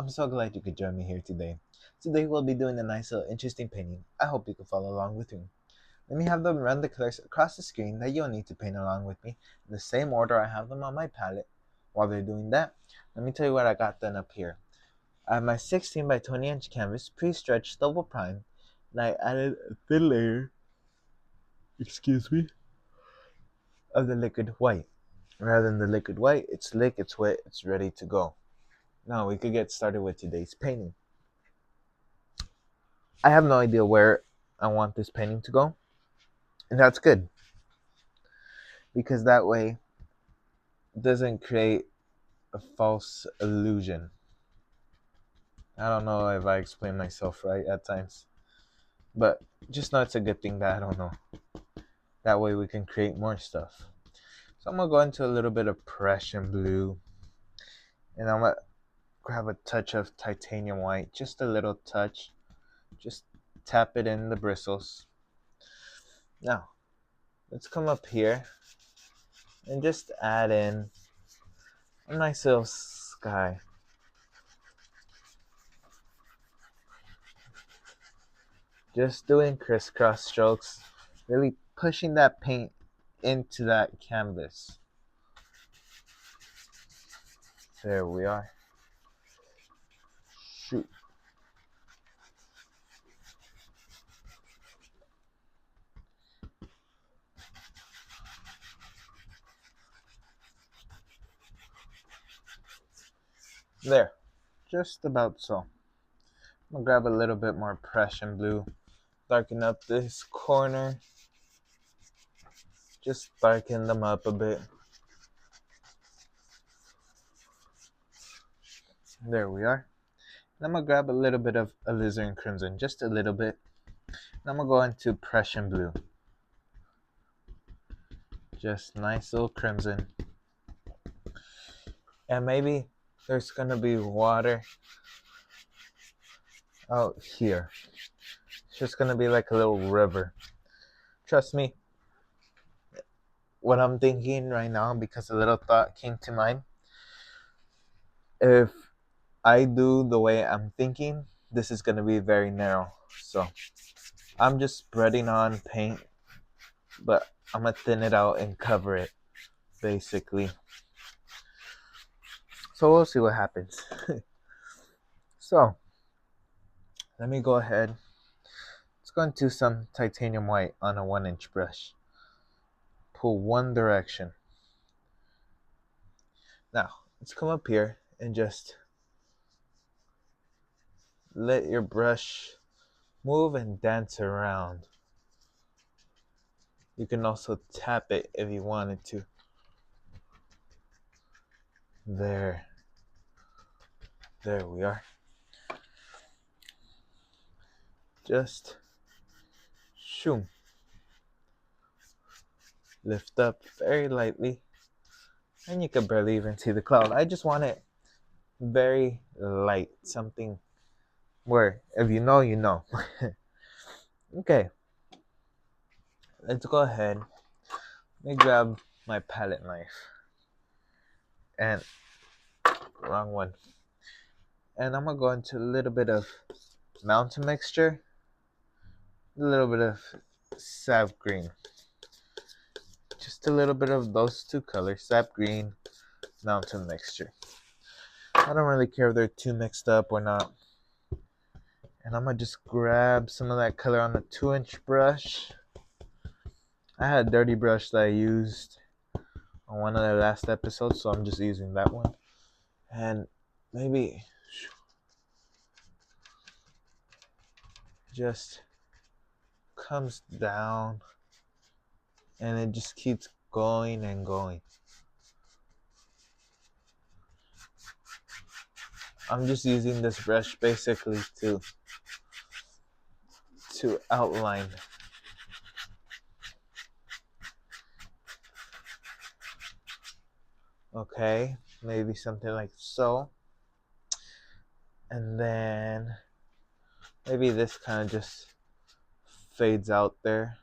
I'm so glad you could join me here today. Today we'll be doing a nice little interesting painting. I hope you can follow along with me. Let me have them run the colors across the screen that you'll need to paint along with me in the same order I have them on my palette. While they're doing that, let me tell you what I got done up here. I have my 16 by 20 inch canvas pre-stretched double prime, and I added a thin layer, excuse me, of the liquid white. Rather than the liquid white, it's slick, it's wet, it's ready to go. Now we could get started with today's painting. I have no idea where I want this painting to go, and that's good because that way it doesn't create a false illusion. I don't know if I explain myself right at times, but just know it's a good thing that I don't know. That way we can create more stuff. So I'm gonna go into a little bit of Prussian blue, and I'm gonna grab a touch of titanium white, just a little touch. Just tap it in the bristles. Now, let's come up here and just add in a nice little sky. Just doing crisscross strokes, really pushing that paint into that canvas. There we are. Shoot. There. Just about so. I'm gonna grab a little bit more Prussian blue, darken up this corner, just darken them up a bit. There we are. And I'm gonna grab a little bit of alizarin crimson, just a little bit. And I'm gonna go into Prussian blue. Just nice little crimson. And maybe there's gonna be water out here. It's just gonna be like a little river. Trust me, what I'm thinking right now, because a little thought came to mind. If I do the way I'm thinking, this is gonna be very narrow. So I'm just spreading on paint, but I'm gonna thin it out and cover it, basically. So we'll see what happens. So let me go ahead. Let's go into some titanium white on a 1-inch brush. Pull one direction. Now let's come up here and just let your brush move and dance around. You can also tap it if you wanted to. There we are. Just shoom. Lift up very lightly, and you can barely even see the cloud. I just want it very light, something where if you know, you know. Okay, let's go ahead. Let me grab my palette knife. And wrong one. And I'm gonna go into a little bit of mountain mixture, a little bit of sap green. Just a little bit of those two colors, sap green, mountain mixture. I don't really care if they're too mixed up or not. And I'm gonna just grab some of that color on the 2-inch brush. I had a dirty brush that I used on one of the last episodes, so I'm just using that one. And maybe just comes down and it just keeps going and going. I'm just using this brush basically to outline. Okay, maybe something like so. And then maybe this kind of just fades out there.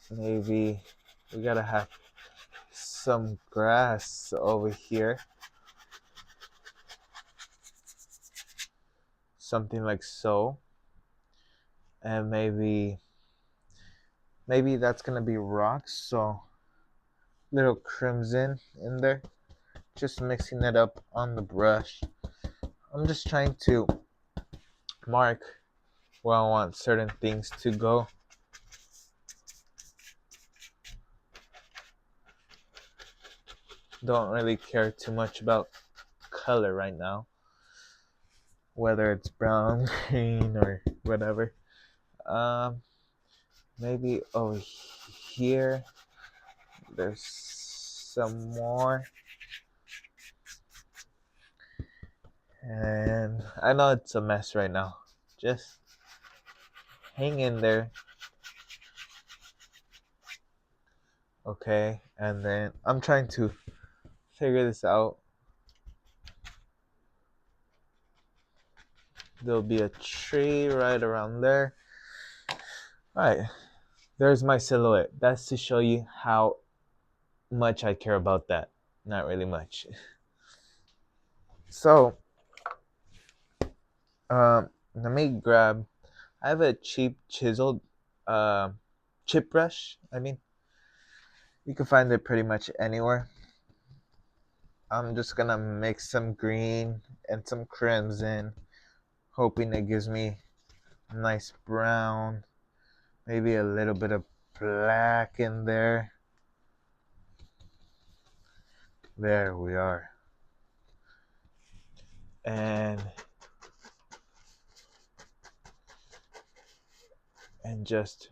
Maybe we gotta have some grass over here. something like so, and maybe that's gonna be rocks, so little crimson in there, just mixing it up on the brush. I'm just trying to mark where I want certain things to go. Don't really care too much about color right now, whether it's brown, green, or whatever. Um, Maybe over here there's some more, and I know it's a mess right now. Just hang in there, okay? And then I'm trying to figure this out. There'll be a tree right around there. Alright, there's my silhouette. That's to show you how much I care about that. Not really much. So, let me grab. I have a cheap chiseled chip brush. I mean, you can find it pretty much anywhere. I'm just gonna mix some green and some crimson, hoping it gives me a nice brown, maybe a little bit of black in there. There we are. And just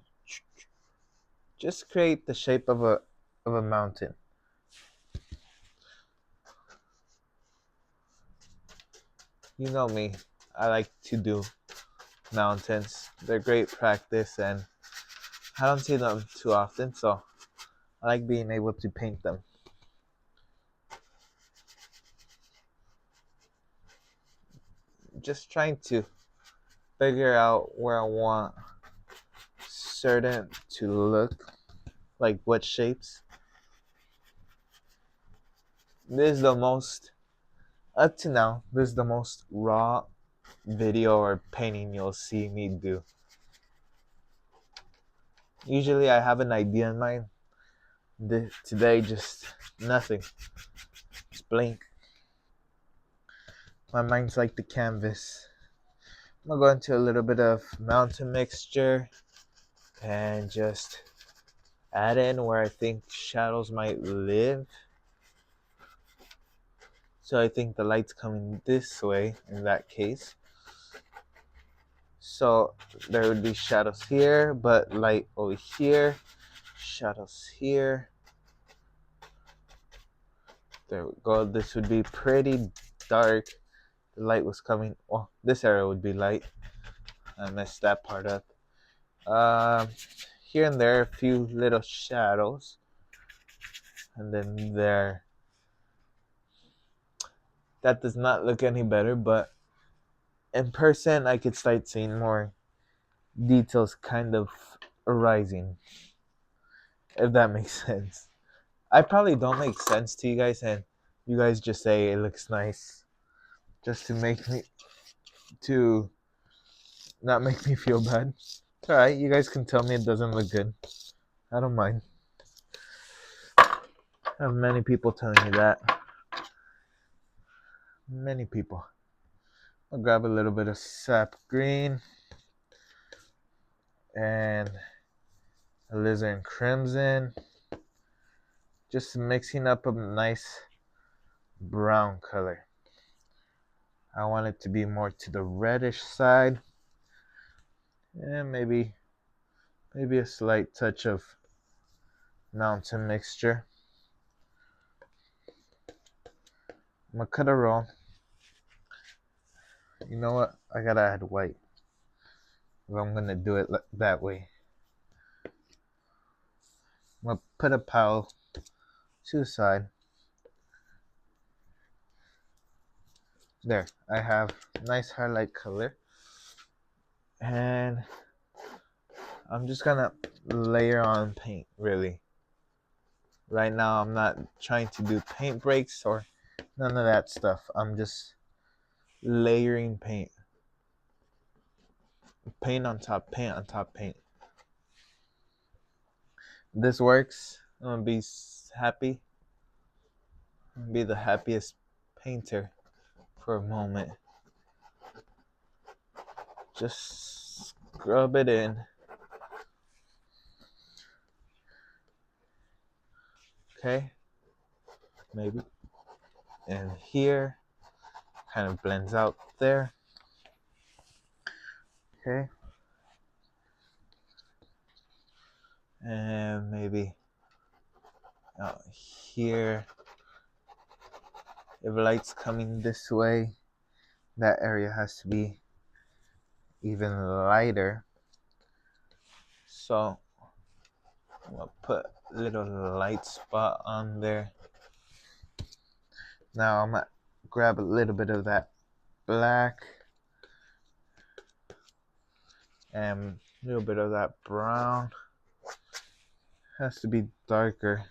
create the shape of a mountain. You know me, I like to do mountains. They're great practice, and I don't see them too often, so I like being able to paint them. Just trying to figure out where I want certain to look, like what shapes. This is the most, up to now, this is the most raw video or painting you'll see me do. Usually I have an idea in mind. Today, just nothing. Just blank. My mind's like the canvas. I'm gonna go into a little bit of mountain mixture and just add in where I think shadows might live. So I think the light's coming this way in that case. So there would be shadows here, but light over here, shadows here. There we go. This would be pretty dark. The light was coming. Well, this area would be light. I messed that part up. Here and there, a few little shadows. And then there. That does not look any better, but in person, I could start seeing more details kind of arising. If that makes sense. I probably don't make sense to you guys, and you guys just say it looks nice. Just to not make me feel bad. It's alright, you guys can tell me it doesn't look good. I don't mind. I have many people telling me that. Many people. I'll grab a little bit of sap green and alizarin crimson. Just mixing up a nice brown color. I want it to be more to the reddish side. And maybe a slight touch of mountain mixture. I'm gonna cut a roll. You know what? I gotta add white if I'm gonna do it that way. I'm gonna put a pile to the side. There, I have nice highlight color. And I'm just gonna layer on paint, really. Right now, I'm not trying to do paint breaks or none of that stuff. I'm just layering paint. paint on top paint on top paint. This works. I'm gonna be happy. I'm gonna be the happiest painter for a moment. Just scrub it in. Okay, maybe. And here, kind of blends out there. Okay. And maybe out here. If light's coming this way, that area has to be even lighter. So I'm gonna put a little light spot on there. Now I'm gonna grab a little bit of that black and a little bit of that brown. Has to be darker.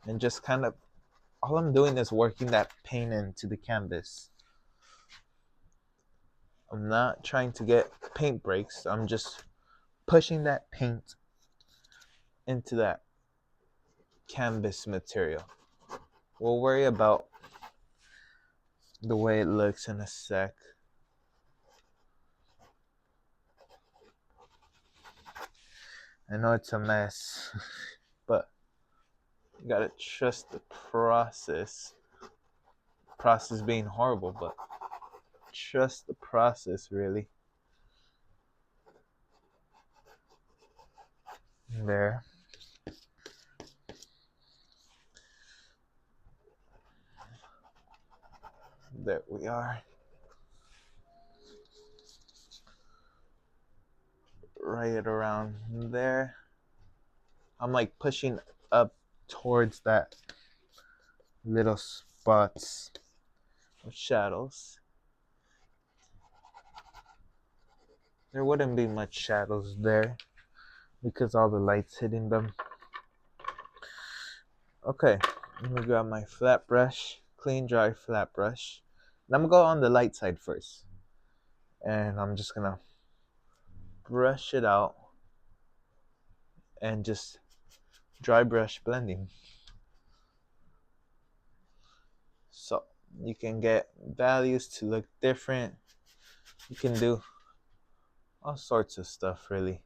And just kind of, all I'm doing is working that paint into the canvas. I'm not trying to get paint breaks. I'm just pushing that paint into that canvas material. We'll worry about the way it looks in a sec. I know it's a mess, but you gotta trust the process. Process being horrible, but trust the process, really. There. There we are. Right around there. I'm like pushing up towards that little spots of shadows. There wouldn't be much shadows there because all the light's hitting them. Okay, let me grab my flat brush, clean dry flat brush. And I'm gonna go on the light side first. And I'm just gonna brush it out and just dry brush blending. So you can get values to look different. You can do all sorts of stuff, really.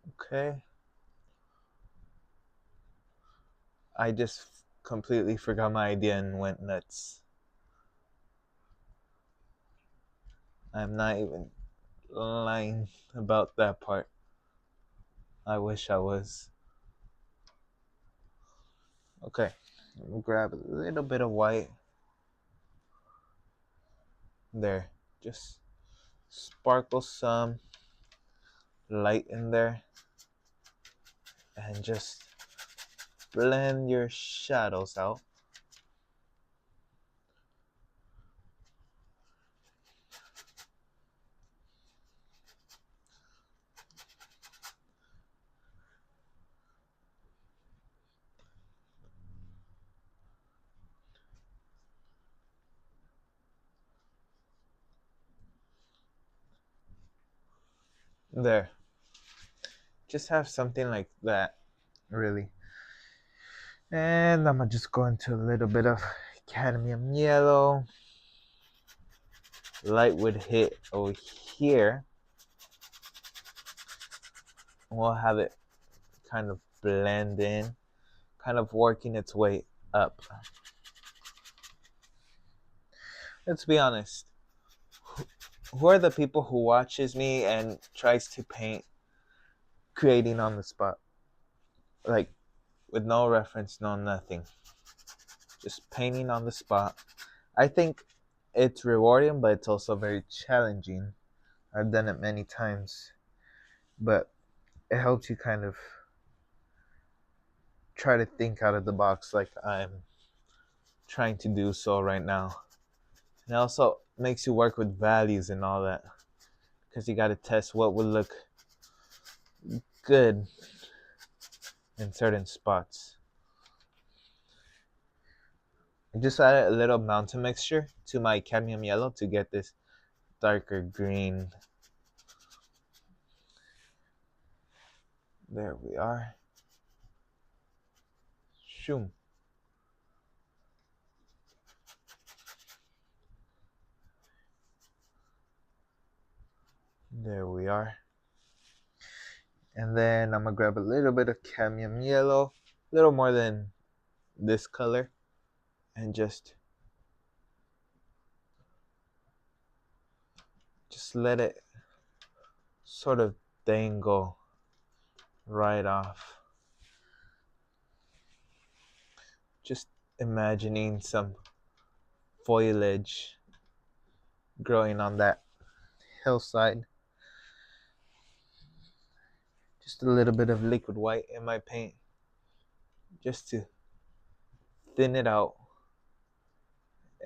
Okay. I just completely forgot my idea and went nuts. I'm not even lying about that part. I wish I was. Okay, let me grab a little bit of white. There, just sparkle some light in there and just blend your shadows out. There. Just have something like that, really. And I'm gonna just go into a little bit of cadmium yellow. Light would hit over here. We'll have it kind of blend in, kind of working its way up. Let's be honest. Who are the people who watches me and tries to paint creating on the spot? Like, with no reference, no nothing. Just painting on the spot. I think it's rewarding, but it's also very challenging. I've done it many times. But it helps you kind of try to think out of the box like I'm trying to do so right now. And it also makes you work with values and all that. Because you got to test what would look good in certain spots. I just added a little mountain mixture to my cadmium yellow to get this darker green. There we are. Shoom. There we are. And then I'm gonna grab a little bit of cadmium yellow, a little more than this color, and just let it sort of dangle right off. Just imagining some foliage growing on that hillside. Just a little bit of liquid white in my paint just to thin it out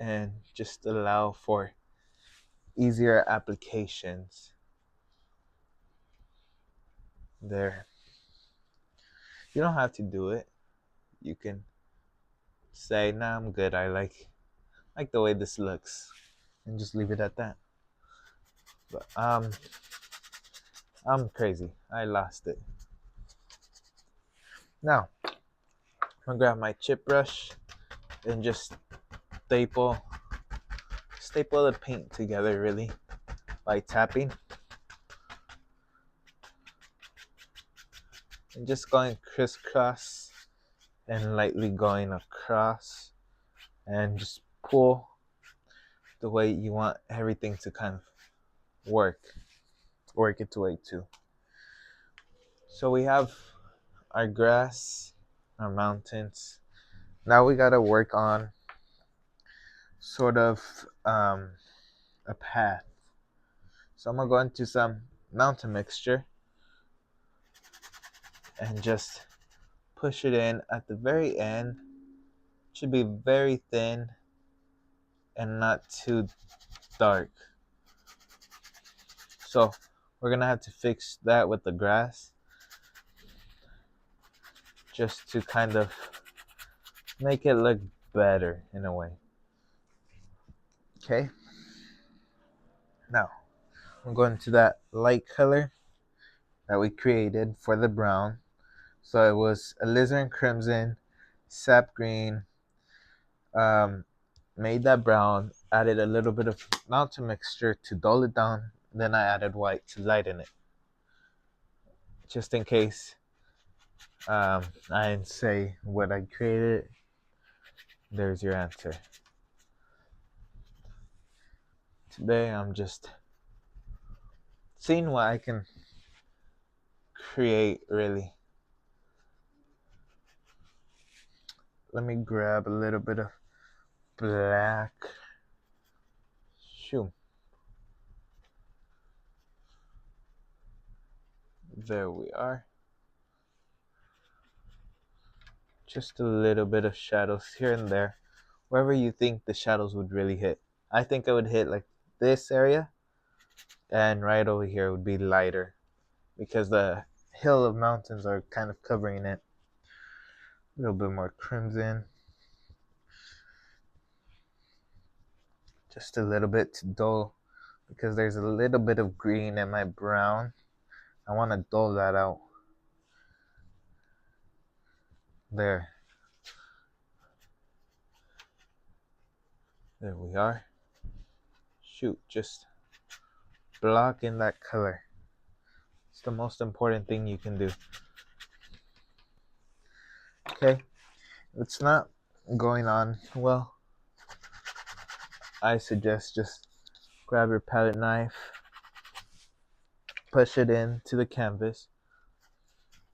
and just allow for easier applications. There. You don't have to do it. You can say, nah, I'm good. I like the way this looks, and just leave it at that. But I'm crazy. I lost it. Now, I'm gonna grab my chip brush and just staple the paint together really by tapping and just going crisscross and lightly going across, and just pull the way you want everything to kind of work its way too. So we have our grass, our mountains. Now we gotta work on sort of a path. So I'm gonna go into some mountain mixture and just push it in at the very end. It should be very thin and not too dark. So we're gonna have to fix that with the grass just to kind of make it look better in a way. Okay. Now I'm going to that light color that we created for the brown. So it was alizarin crimson, sap green, made that brown, added a little bit of mountain mixture to dull it down, then I added white to lighten it. Just in case I didn't say what I created, there's your answer. Today I'm just seeing what I can create really. Let me grab a little bit of black. Shoo. There we are. Just a little bit of shadows here and there, wherever you think the shadows would really hit. I think I would hit like this area, and right over here would be lighter because the hill of mountains are kind of covering it. A little bit more crimson. Just a little bit to dull because there's a little bit of green in my brown. I want to dull that out. There we are. Shoot, just block in that color. It's the most important thing you can do. Okay, it's not going on well. I suggest just grab your palette knife, push it into the canvas,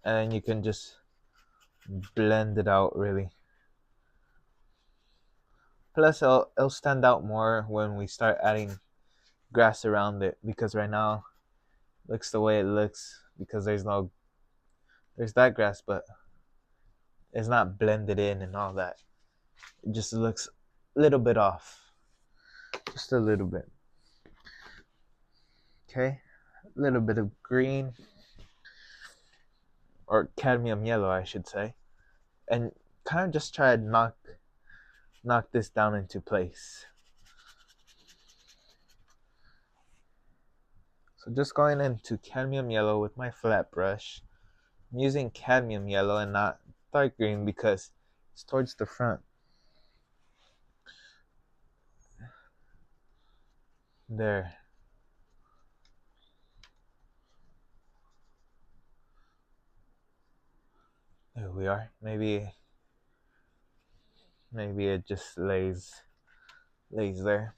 and then you can just blend it out really. Plus it'll stand out more when we start adding grass around it, because right now it looks the way it looks because there's that grass, but it's not blended in and all that. It just looks a little bit off, just a little bit. Okay, a little bit of green or cadmium yellow, I should say, and kind of just try to knock this down into place. So just going into cadmium yellow with my flat brush. I'm using cadmium yellow and not dark green because it's towards the front. There. There we are. Maybe it just lays there.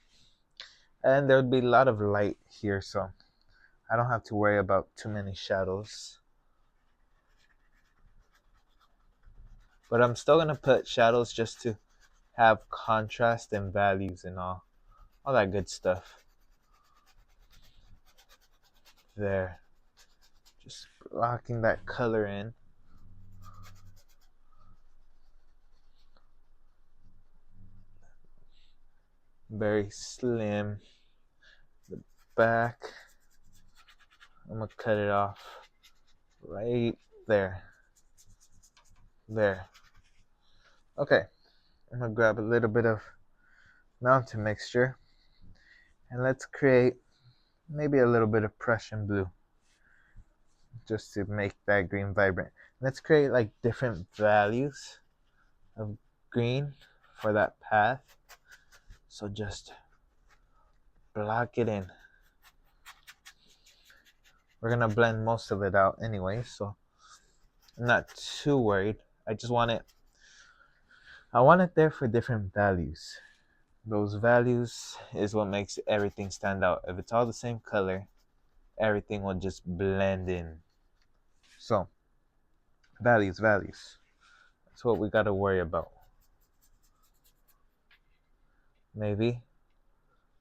And there would be a lot of light here, so I don't have to worry about too many shadows. But I'm still gonna put shadows just to have contrast and values and all that good stuff. There. Just blocking that color in. Very slim. The back, I'm gonna cut it off right there. There. Okay, I'm gonna grab a little bit of mountain mixture and let's create maybe a little bit of Prussian blue just to make that green vibrant. Let's create like different values of green for that path. So just block it in. We're gonna blend most of it out anyway, so I'm not too worried. I want it there for different values. Those values is what makes everything stand out. If it's all the same color, everything will just blend in. So, values. That's what we gotta worry about. Maybe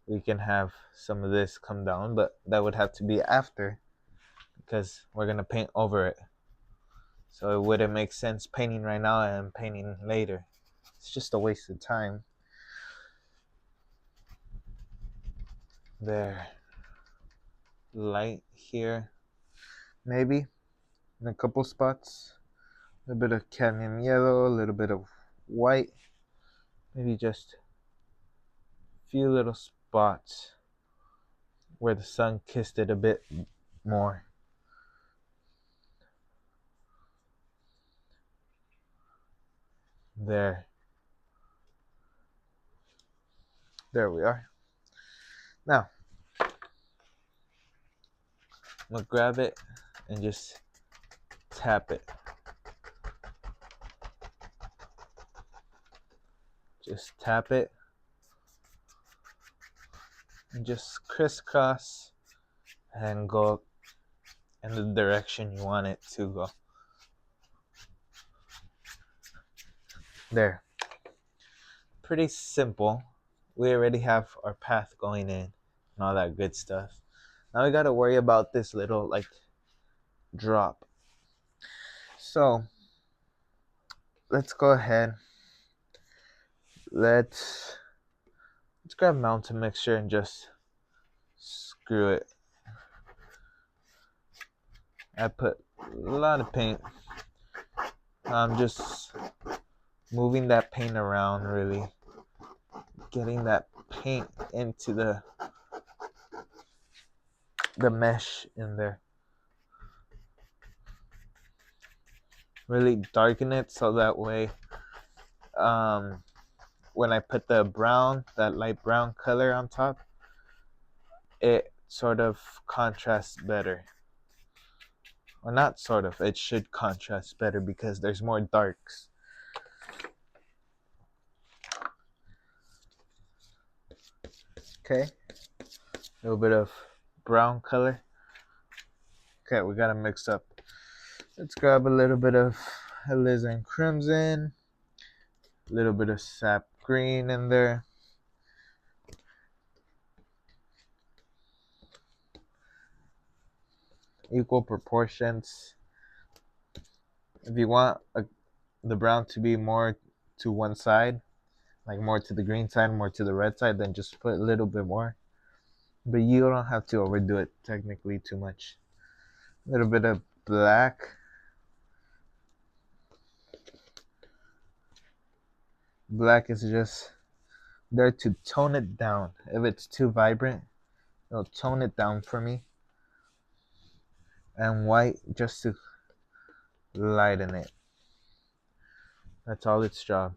we can have some of this come down, but that would have to be after because we're gonna paint over it. So it wouldn't make sense painting right now and painting later. It's just a waste of time. There. Light here. Maybe in a couple spots. A little bit of cadmium yellow, a little bit of white. Maybe just a few little spots where the sun kissed it a bit more. There we are. Now I'm gonna grab it and just tap it. Just tap it and just crisscross and go in the direction you want it to go. There. Pretty simple. We already have our path going in and all that good stuff. Now we gotta worry about this little like drop. So let's go ahead. Let's grab mountain mixture and just screw it. I put a lot of paint. I'm just moving that paint around, really getting that paint into the mesh in there. Really darken it so that way when I put the brown, that light brown color on top, it sort of contrasts better. Or not sort of, it should contrast better because there's more darks. Okay, a little bit of brown color. Okay, we gotta mix up. Let's grab a little bit of alizarin crimson, a little bit of sap green in there. Equal proportions. If you want the brown to be more to one side, like more to the green side, more to the red side, then just put a little bit more. But you don't have to overdo it technically too much. A little bit of black. Black is just there to tone it down. If it's too vibrant, it'll tone it down for me. And white just to lighten it. That's all its job.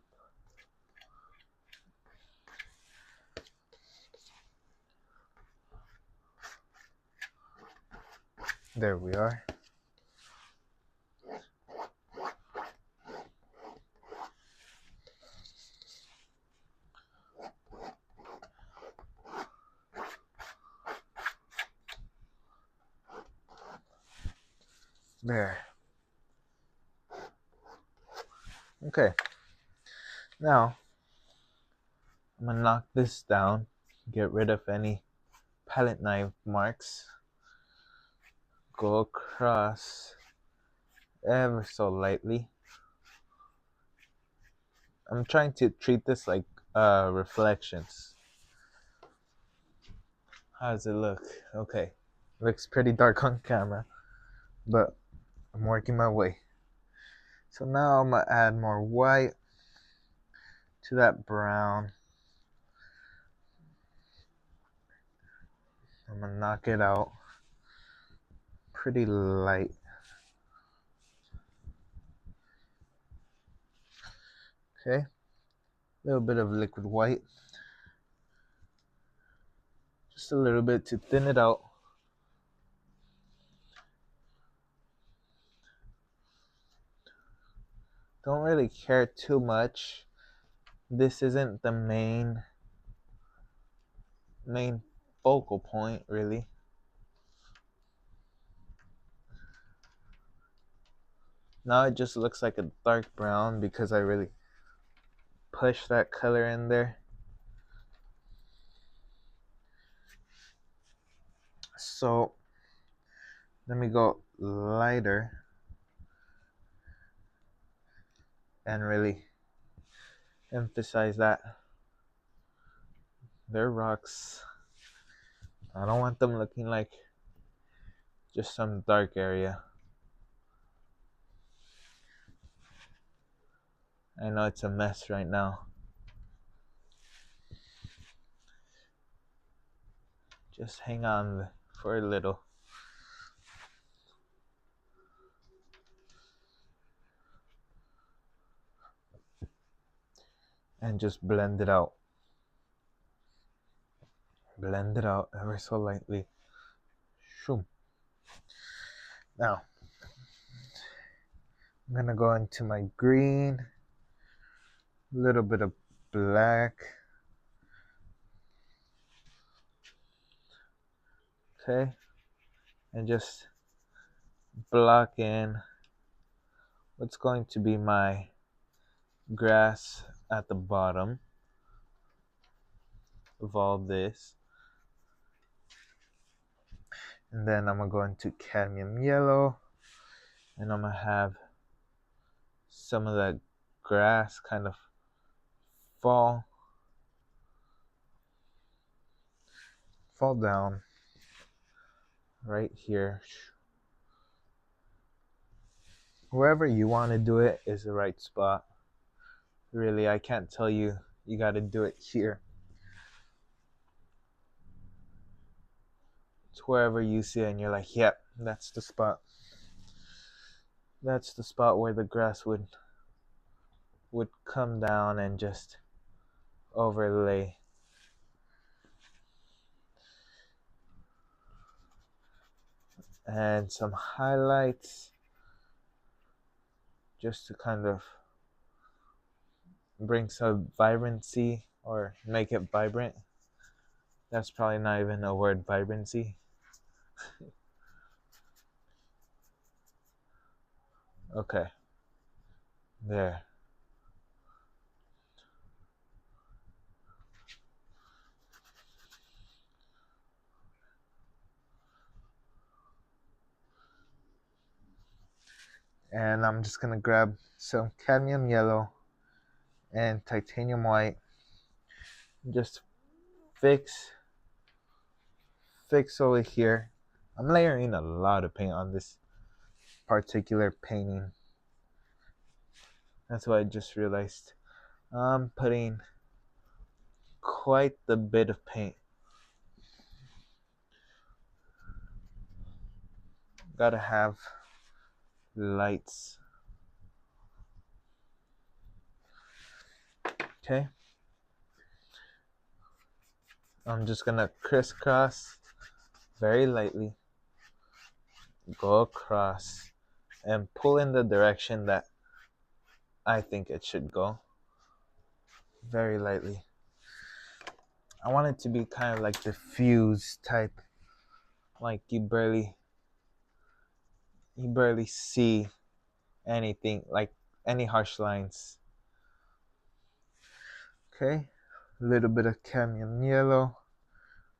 There we are. There. Okay. Now, I'm gonna knock this down, get rid of any palette knife marks, go across ever so lightly. I'm trying to treat this like reflections. How does it look? Okay. Looks pretty dark on camera, but I'm working my way. So now I'm gonna add more white to that brown. I'm gonna knock it out pretty light. Okay, a little bit of liquid white, just a little bit to thin it out. Don't really care too much. This isn't the main focal point, really. Now it just looks like a dark brown because I really pushed that color in there. So let me go lighter and really emphasize that they're rocks. I don't want them looking like just some dark area. I know it's a mess right now. Just hang on for a little. And just blend it out. Blend it out ever so lightly. Shoom. Now, I'm gonna go into my green, a little bit of black. Okay, and just block in what's going to be my grass at the bottom of all this. And then I'm gonna go into cadmium yellow, and I'm gonna have some of that grass kind of fall down right here. Wherever you want to do it is the right spot. Really, I can't tell you you got to do it here. It's wherever you see it and you're like, yep, that's the spot. That's the spot where the grass would come down and just overlay. And some highlights just to kind of bring some vibrancy or make it vibrant. That's probably not even a word, vibrancy. Okay. There. And I'm just gonna grab some cadmium yellow and titanium white. Just fix over here. I'm layering a lot of paint on this particular painting. That's what I just realized. I'm putting quite a bit of paint. Gotta have lights. Okay. I'm just gonna crisscross very lightly, go across, and pull in the direction that I think it should go. Very lightly. I want it to be kind of like diffuse type, like you barely see anything, like any harsh lines. Okay, a little bit of cadmium yellow,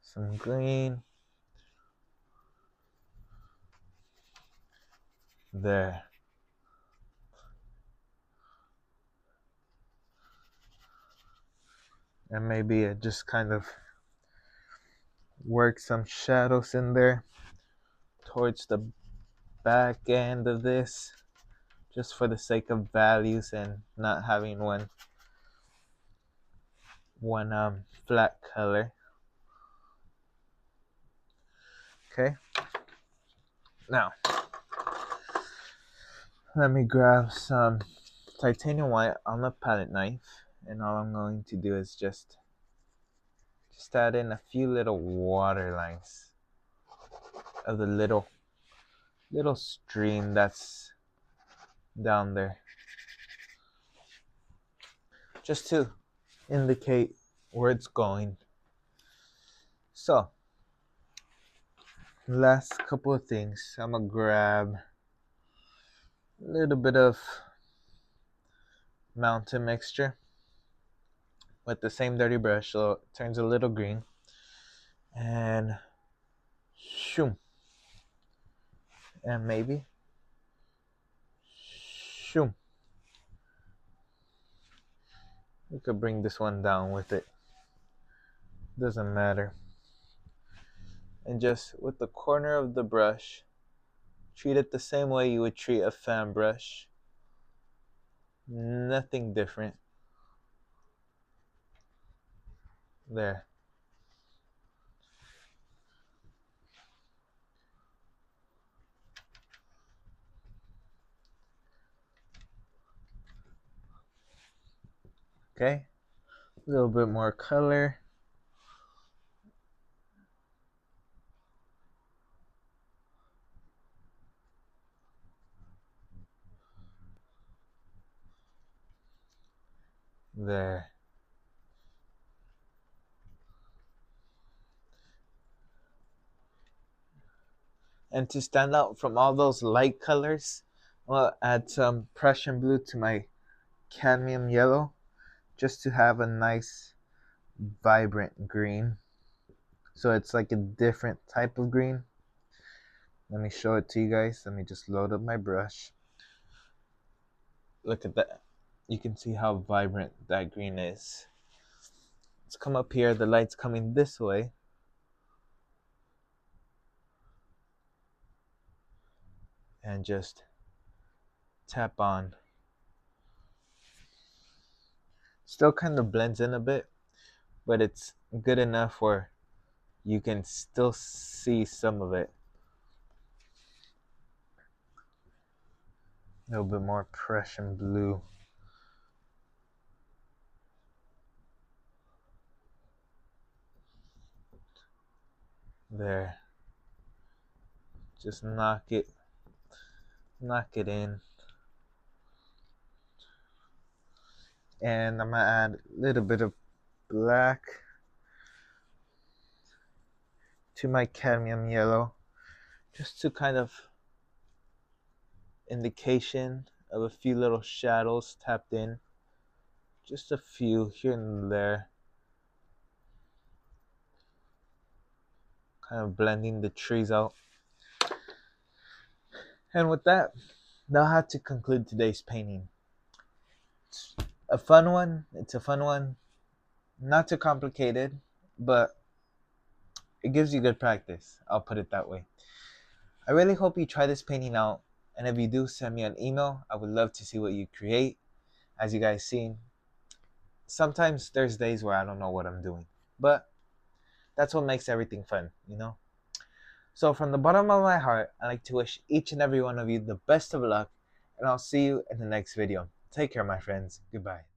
some green. There. And maybe it just kind of work some shadows in there towards the back end of this, just for the sake of values and not having one flat color. Okay, now let me grab some titanium white on the palette knife, and all I'm going to do is just add in a few little water lines of the little stream that's down there, just to indicate where it's going. So last couple of things, I'm gonna grab a little bit of mountain mixture with the same dirty brush so it turns a little green, and shoom, and maybe shoom. We could bring this one down with it, doesn't matter. And just with the corner of the brush, treat it the same way you would treat a fan brush. Nothing different. There. Okay, a little bit more color. There. And to stand out from all those light colors, I'll add some Prussian blue to my cadmium yellow, just to have a nice vibrant green. So it's like a different type of green. Let me show it to you guys. Let me just load up my brush. Look at that. You can see how vibrant that green is. Let's come up here. The light's coming this way. And just tap on. Still kind of blends in a bit, but it's good enough where you can still see some of it. A little bit more Prussian blue. There. Just knock it in. And I'm gonna add a little bit of black to my cadmium yellow, just to kind of indication of a few little shadows tapped in, just a few here and there, kind of blending the trees out. And with that, now I have to conclude today's painting. It's a fun one. Not too complicated, but it gives you good practice. I'll put it that way. I really hope you try this painting out, and if you do, send me an email. I would love to see what you create. As you guys seen, sometimes there's days where I don't know what I'm doing, but that's what makes everything fun, you know? So, from the bottom of my heart, I like to wish each and every one of you the best of luck, and I'll see you in the next video. Take care, my friends. Goodbye.